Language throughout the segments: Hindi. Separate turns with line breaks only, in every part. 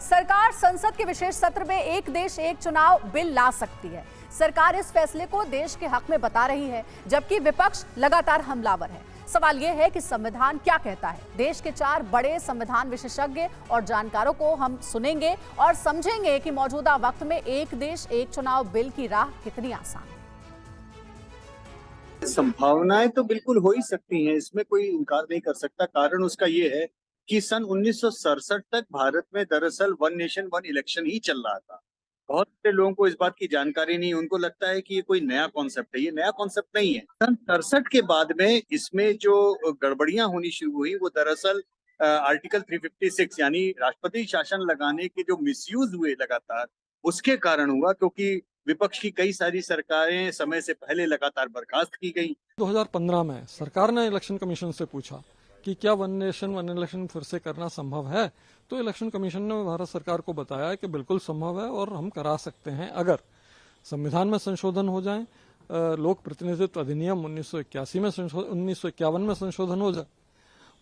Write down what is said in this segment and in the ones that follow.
सरकार संसद के विशेष सत्र में एक देश एक चुनाव बिल ला सकती है। सरकार इस फैसले को देश के हक में बता रही है, जबकि विपक्ष लगातार हमलावर है। सवाल यह है कि संविधान क्या कहता है। देश के 4 बड़े संविधान विशेषज्ञ और जानकारों को हम सुनेंगे और समझेंगे कि मौजूदा वक्त में एक देश एक चुनाव बिल की राह कितनी आसान है।
संभावनाएं तो बिल्कुल हो ही सकती हैं, इसमें कोई इनकार नहीं कर सकता। कारण उसका ये है कि सन 1967 तक भारत में दरअसल वन नेशन वन इलेक्शन ही चल रहा था। बहुत से लोगों को इस बात की जानकारी नहीं, उनको लगता है कि ये कोई नया कॉन्सेप्ट है। ये नया कॉन्सेप्ट नहीं है। सन 67 के बाद में इसमें जो गड़बड़ियां होनी शुरू हुई वो दरअसल आर्टिकल 356 यानी राष्ट्रपति शासन लगाने के जो मिसयूज हुए लगातार, उसके कारण हुआ, क्योंकि विपक्ष की कई सारी सरकारें समय से पहले लगातार बर्खास्त की गई।
2015 में सरकार ने इलेक्शन कमीशन से पूछा कि क्या वन नेशन वन इलेक्शन फिर से करना संभव है, तो इलेक्शन कमीशन ने भारत सरकार को बताया कि बिल्कुल संभव है और हम करा सकते हैं अगर संविधान में संशोधन हो जाए, लोक प्रतिनिधित्व अधिनियम 1951 में संशोधन हो जाए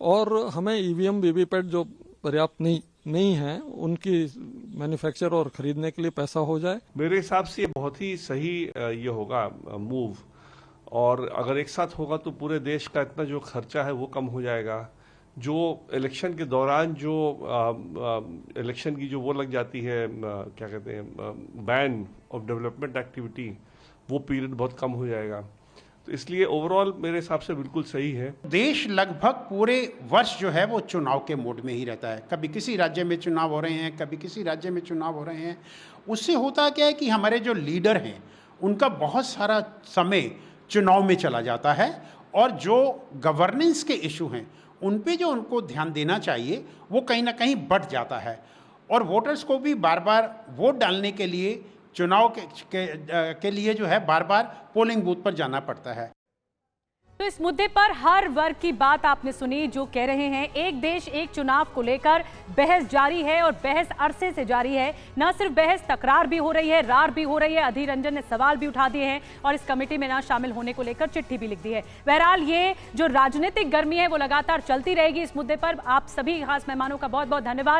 और हमें ईवीएम वीवीपैट जो पर्याप्त नहीं है उनकी मैन्युफैक्चर और खरीदने के लिए पैसा हो जाए।
मेरे हिसाब से ये बहुत ही सही ये होगा मूव, और अगर एक साथ होगा तो पूरे देश का इतना जो खर्चा है वो कम हो जाएगा। जो इलेक्शन के दौरान जो इलेक्शन की जो वो लग जाती है, क्या कहते हैं, बैन ऑफ डेवलपमेंट एक्टिविटी, वो पीरियड बहुत कम हो जाएगा। तो इसलिए ओवरऑल मेरे हिसाब से बिल्कुल सही है।
देश लगभग पूरे वर्ष जो है वो चुनाव के मोड में ही रहता है। कभी किसी राज्य में चुनाव हो रहे हैं, कभी किसी राज्य में चुनाव हो रहे हैं। उससे होता क्या है कि हमारे जो लीडर हैं उनका बहुत सारा समय चुनाव में चला जाता है, और जो गवर्नेंस के इशू हैं उन पे जो उनको ध्यान देना चाहिए वो कहीं ना कहीं बढ़ जाता है, और वोटर्स को भी बार बार वोट डालने के लिए चुनाव के लिए जो है बार बार पोलिंग बूथ पर जाना पड़ता है।
तो इस मुद्दे पर हर वर्ग की बात आपने सुनी, जो कह रहे हैं एक देश एक चुनाव को लेकर बहस जारी है, और बहस अरसे से जारी है। न सिर्फ बहस, तकरार भी हो रही है, रार भी हो रही है। अधीर रंजन ने सवाल भी उठा दिए हैं और इस कमेटी में ना शामिल होने को लेकर चिट्ठी भी लिख दी है। बहरहाल ये जो राजनीतिक गर्मी है वो लगातार चलती रहेगी। इस मुद्दे पर आप सभी खास मेहमानों का बहुत बहुत धन्यवाद।